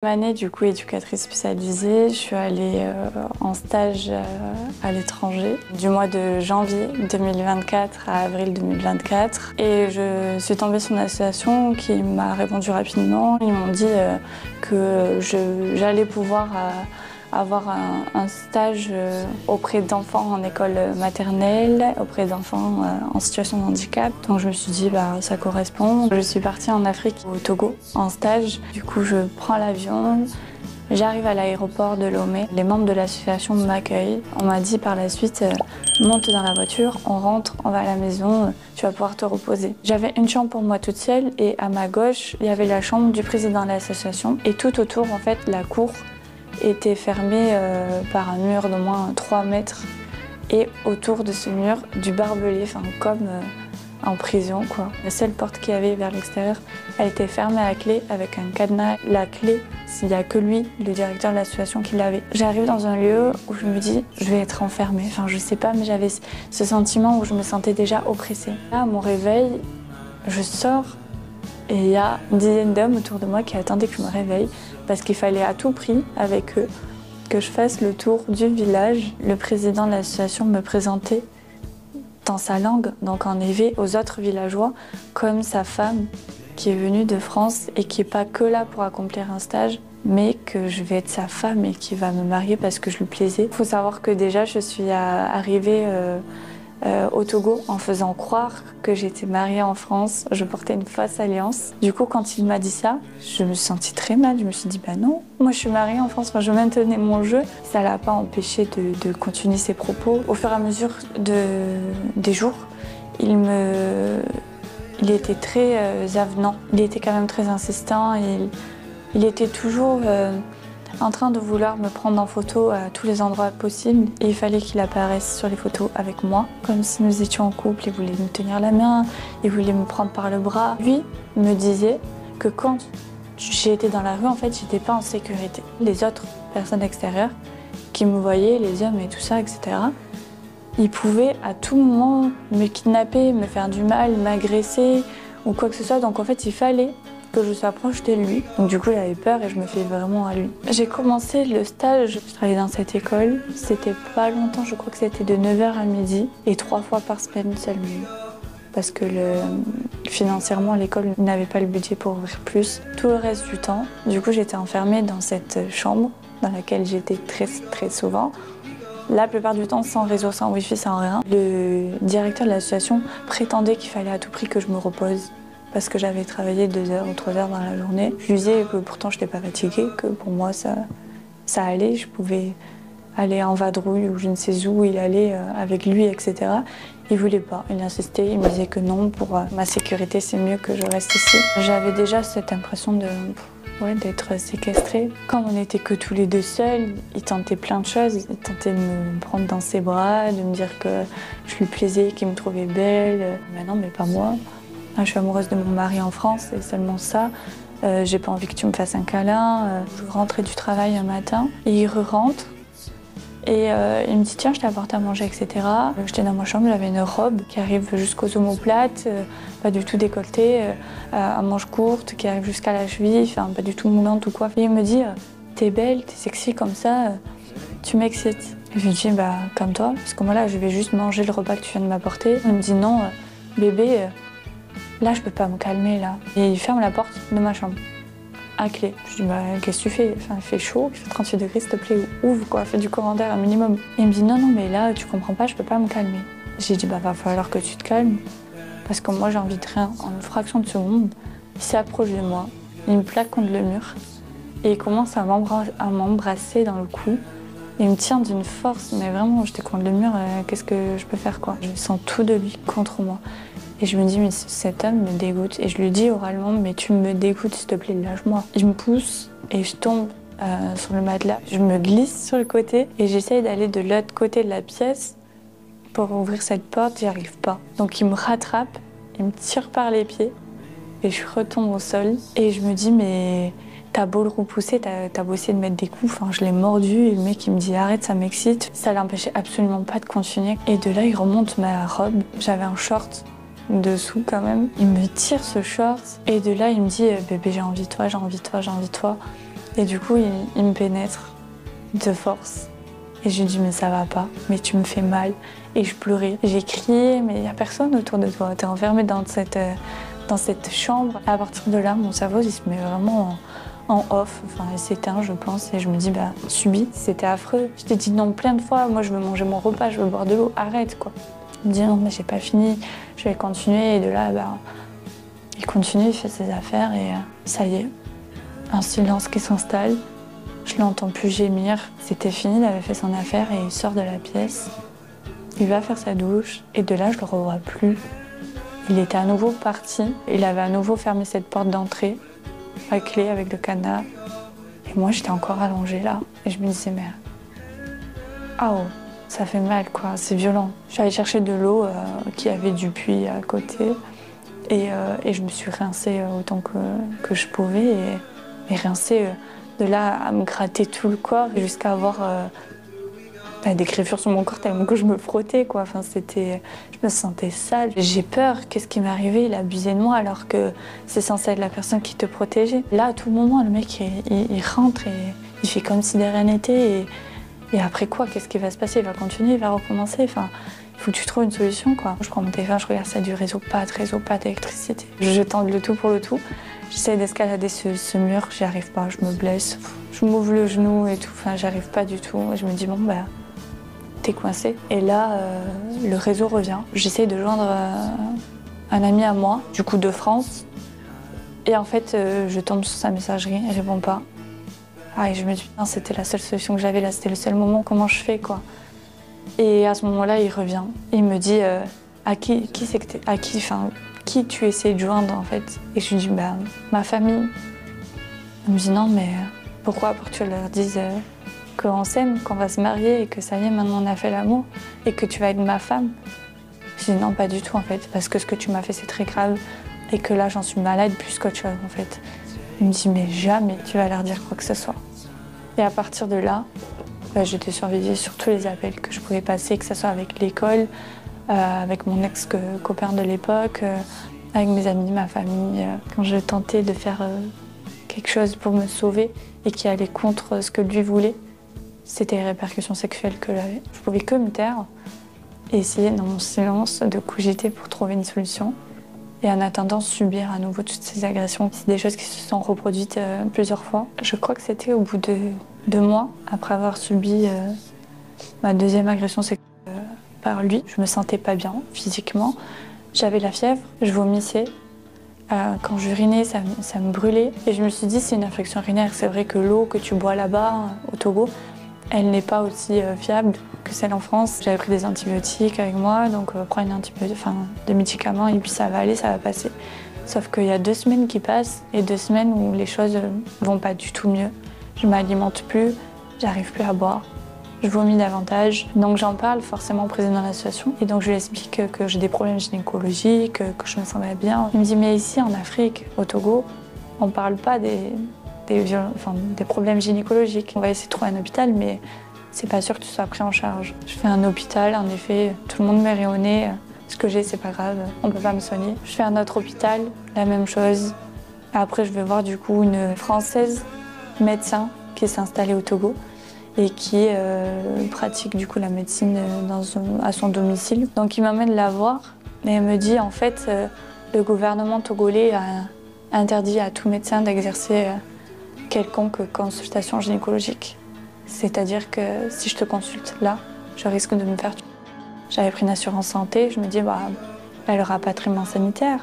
Année du coup éducatrice spécialisée, je suis allée en stage à l'étranger du mois de janvier 2024 à avril 2024 et je suis tombée sur une association qui m'a répondu rapidement. Ils m'ont dit que j'allais pouvoir avoir un stage auprès d'enfants en école maternelle, auprès d'enfants en situation de handicap. Donc je me suis dit ça correspond. Je suis partie en Afrique, au Togo, en stage. Du coup je prends l'avion, j'arrive à l'aéroport de Lomé. Les membres de l'association m'accueillent. On m'a dit par la suite, monte dans la voiture, on rentre, on va à la maison, tu vas pouvoir te reposer. J'avais une chambre pour moi toute seule et à ma gauche, il y avait la chambre du président de l'association. Et tout autour, en fait, la cour était fermée par un mur d'au moins 3 mètres. Et autour de ce mur, du barbelé, comme en prison, quoi. La seule porte qu'il y avait vers l'extérieur, elle était fermée à clé avec un cadenas. La clé, il n'y a que lui, le directeur de l'association, qui l'avait. J'arrive dans un lieu où je me dis, je vais être enfermée. Je sais pas, mais j'avais ce sentiment où je me sentais déjà oppressée. Là, à mon réveil, je sors et il y a une dizaine d'hommes autour de moi qui attendaient que je me réveille parce qu'il fallait à tout prix, avec eux, que je fasse le tour du village. Le président de l'association me présentait dans sa langue, donc en éveil aux autres villageois, comme sa femme qui est venue de France et qui n'est pas que là pour accomplir un stage, mais que je vais être sa femme et qui va me marier parce que je lui plaisais. Il faut savoir que déjà je suis arrivée au Togo en faisant croire que j'étais mariée en France. Je portais une fausse alliance. Du coup, quand il m'a dit ça, je me suis sentie très mal. Je me suis dit, non, moi je suis mariée en France. Je maintenais mon jeu. Ça ne l'a pas empêché de continuer ses propos. Au fur et à mesure des jours, il était très avenant. Il était quand même très insistant. Il était toujours en train de vouloir me prendre en photo à tous les endroits possibles. Et il fallait qu'il apparaisse sur les photos avec moi, comme si nous étions en couple. Il voulait me tenir la main, il voulait me prendre par le bras. Lui me disait que quand j'étais dans la rue, en fait, j'étais pas en sécurité. Les autres personnes extérieures qui me voyaient, les hommes et tout ça, etc., ils pouvaient à tout moment me kidnapper, me faire du mal, m'agresser ou quoi que ce soit. Donc en fait, il fallait que je sois proche de lui. Donc du coup, j'avais peur et je me fiais vraiment à lui. J'ai commencé le stage, je travaillais dans cette école. C'était pas longtemps, je crois que c'était de 9h à midi et 3 fois par semaine seulement. Parce que financièrement, l'école n'avait pas le budget pour ouvrir plus. Tout le reste du temps, du coup, j'étais enfermée dans cette chambre dans laquelle j'étais très, très souvent. La plupart du temps, sans réseau, sans wifi, sans rien. Le directeur de l'association prétendait qu'il fallait à tout prix que je me repose parce que j'avais travaillé 2 heures ou 3 heures dans la journée. Je lui disais que pourtant je n'étais pas fatiguée, que pour moi ça allait, je pouvais aller en vadrouille ou je ne sais où il allait avec lui, etc. Il ne voulait pas, il insistait, il me disait que non, pour ma sécurité c'est mieux que je reste ici. J'avais déjà cette impression d'être séquestrée. Comme on n'était que tous les deux seuls, il tentait plein de choses. Il tentait de me prendre dans ses bras, de me dire que je lui plaisais, qu'il me trouvait belle. Mais non, mais pas moi. Je suis amoureuse de mon mari en France, c'est seulement ça. J'ai pas envie que tu me fasses un câlin. Je rentrais du travail un matin et il re-rentre. Et il me dit tiens, je t'apporte à manger, etc. J'étais dans ma chambre, j'avais une robe qui arrive jusqu'aux omoplates, pas du tout décolletée, à manches courtes, qui arrive jusqu'à la cheville, pas du tout moulante ou quoi. Et il me dit t'es belle, t'es sexy comme ça, tu m'excites. Et je lui dis comme toi, parce que moi là je vais juste manger le repas que tu viens de m'apporter. Il me dit non, bébé. Là, je peux pas me calmer, là. Et il ferme la porte de ma chambre, à clé. Je dis, qu'est-ce que tu fais? Il fait chaud, il fait 38 degrés, s'il te plaît, ouvre, quoi, fais du commentaire un minimum. Et il me dit, non, mais là, tu comprends pas, je peux pas me calmer. J'ai dit, va falloir que tu te calmes, parce que moi, j'ai envie de rien. En une fraction de seconde, il s'approche de moi, il me plaque contre le mur, et il commence à m'embrasser dans le cou. Il me tient d'une force, mais vraiment, j'étais contre le mur, qu'est-ce que je peux faire, quoi? Je sens tout de lui contre moi. Et je me dis, mais cet homme me dégoûte. Et je lui dis oralement, mais tu me dégoûtes, s'il te plaît, lâche-moi. Je me pousse et je tombe sur le matelas. Je me glisse sur le côté et j'essaye d'aller de l'autre côté de la pièce pour ouvrir cette porte. J'y arrive pas. Donc il me rattrape, il me tire par les pieds et je retombe au sol. Et je me dis, mais t'as beau le repousser, t'as beau essayer de mettre des coups. Je l'ai mordu et le mec il me dit, arrête, ça m'excite. Ça l'empêchait absolument pas de continuer. Et de là, il remonte ma robe. J'avais un short dessous quand même. Il me tire ce short et de là il me dit bébé j'ai envie de toi, j'ai envie de toi, j'ai envie de toi. Et du coup, il me pénètre de force. Et je lui dis, mais ça va pas, mais tu me fais mal. Et je pleurais. J'ai crié, mais il n'y a personne autour de toi. Tu es enfermée dans cette chambre. À partir de là, mon cerveau, il se met vraiment en off. Enfin, il s'éteint, je pense. Et je me dis, bah, subis. C'était affreux. Je t'ai dit non plein de fois. Moi, je veux manger mon repas, je veux boire de l'eau. Arrête, quoi. Il me dit, non, mais j'ai pas fini. Je vais continuer. Et de là, bah, il continue, il fait ses affaires. Et ça y est, un silence qui s'installe. Je l'entends plus gémir. C'était fini, il avait fait son affaire et il sort de la pièce. Il va faire sa douche et de là, je le revois plus. Il était à nouveau parti. Il avait à nouveau fermé cette porte d'entrée à clé avec le cadenas. Et moi, j'étais encore allongée là. Et je me disais, mais ah oh, ça fait mal, quoi. C'est violent. Je suis allée chercher de l'eau qui avait du puits à côté et je me suis rincée autant que je pouvais et rincée. De là à me gratter tout le corps jusqu'à avoir des griffures sur mon corps tellement que je me frottais, quoi. Enfin, je me sentais sale. J'ai peur, qu'est-ce qui m'est arrivé? Il a abusé de moi alors que c'est censé être la personne qui te protégeait. Là, à tout moment, le mec, il rentre et il fait comme si de rien n'était. Et après quoi? Qu'est-ce qui va se passer? Il va continuer, il va recommencer. Enfin, il faut que tu trouves une solution, quoi. Je prends mon téléphone, je regarde ça du réseau, pas d'électricité. Je tente le tout pour le tout. J'essaie d'escalader ce mur, j'y arrive pas, je me blesse. Je m'ouvre le genou et tout, enfin j'arrive pas du tout. Je me dis bon bah t'es coincé. Et là le réseau revient. J'essaie de joindre un ami à moi, du coup de France. Et en fait je tombe sur sa messagerie, elle répond pas. Ah, et je me dis c'était la seule solution que j'avais là, c'était le seul moment, comment je fais quoi. Et à ce moment-là il revient, il me dit à qui c'est que t'es, à qui tu essaies de joindre en fait? Et je lui dis, bah, ma famille. Elle me dit, non, mais pourquoi? Pour que tu leur dises qu'on s'aime, qu'on va se marier et que ça y est, maintenant on a fait l'amour et que tu vas être ma femme. Je dis, non, pas du tout en fait, parce que ce que tu m'as fait c'est très grave et que là j'en suis malade plus qu'autre chose en fait. Il me dit, mais jamais tu vas leur dire quoi que ce soit. Et à partir de là, bah, j'étais surveillée sur tous les appels que je pouvais passer, que ce soit avec l'école, avec mon ex-copain de l'époque, avec mes amis, ma famille. Quand je tentais de faire quelque chose pour me sauver et qui allait contre ce que lui voulait, c'était les répercussions sexuelles que j'avais. Je pouvais que me taire et essayer dans mon silence de cogiter pour trouver une solution. Et en attendant, subir à nouveau toutes ces agressions. C'est des choses qui se sont reproduites plusieurs fois. Je crois que c'était au bout de 2 mois, après avoir subi ma deuxième agression sexuelle par lui. Je me sentais pas bien physiquement. J'avais la fièvre, je vomissais. Quand j'urinais, ça me brûlait. Et je me suis dit, c'est une infection urinaire. C'est vrai que l'eau que tu bois là-bas, au Togo, elle n'est pas aussi fiable que celle en France. J'avais pris des antibiotiques avec moi, donc prendre des médicaments et puis ça va aller, ça va passer. Sauf qu'il y a 2 semaines qui passent et 2 semaines où les choses vont pas du tout mieux. Je m'alimente plus, j'arrive plus à boire. Je vomis davantage, donc j'en parle forcément au président de l'association. Et donc je lui explique que j'ai des problèmes gynécologiques, que je me sens pas bien. Il me dit, mais ici en Afrique, au Togo, on parle pas des problèmes gynécologiques. On va essayer de trouver un hôpital, mais c'est pas sûr que tu sois pris en charge. Je fais un hôpital, en effet, tout le monde m'est rayonné. Ce que j'ai, c'est pas grave, on peut pas me soigner. Je fais un autre hôpital, la même chose. Après, je vais voir du coup une Française médecin qui s'est installée au Togo et qui pratique du coup la médecine à son domicile. Donc il m'amène la voir et elle me dit en fait le gouvernement togolais a interdit à tout médecin d'exercer quelconque consultation gynécologique. C'est-à-dire que si je te consulte là, je risque de me faire tuer. J'avais pris une assurance santé, je me dis bah elle aura rapatriement sanitaire.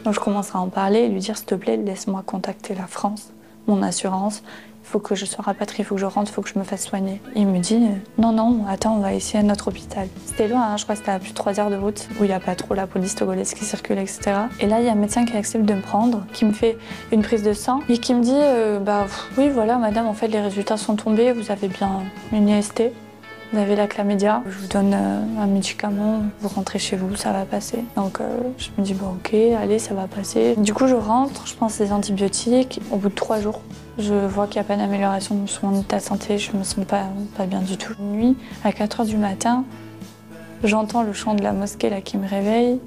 Donc je commence à en parler et lui dire s'il te plaît laisse-moi contacter la France, mon assurance. Il faut que je sois rapatriée, il faut que je rentre, il faut que je me fasse soigner. Et il me dit non, attends, on va essayer un autre hôpital. C'était loin, hein, je crois que c'était à plus de 3 heures de route, où il n'y a pas trop la police togolaise qui circule, etc. Et là, il y a un médecin qui accepte de me prendre, qui me fait une prise de sang et qui me dit oui, voilà, madame, en fait, les résultats sont tombés, vous avez bien une IST. Vous avez la chlamydia, je vous donne un médicament, vous rentrez chez vous, ça va passer. Donc je me dis bon ok, allez, ça va passer. Du coup je rentre, je prends ces antibiotiques. Au bout de 3 jours, je vois qu'il n'y a pas d'amélioration sur mon état de santé, je me sens pas bien du tout. Une nuit, à 4 h du matin, j'entends le chant de la mosquée là, qui me réveille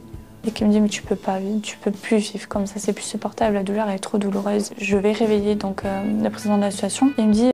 et qui me dit mais tu peux pas vivre, tu peux plus vivre comme ça, c'est plus supportable, la douleur est trop douloureuse. Je vais réveiller donc le président de l'association et il me dit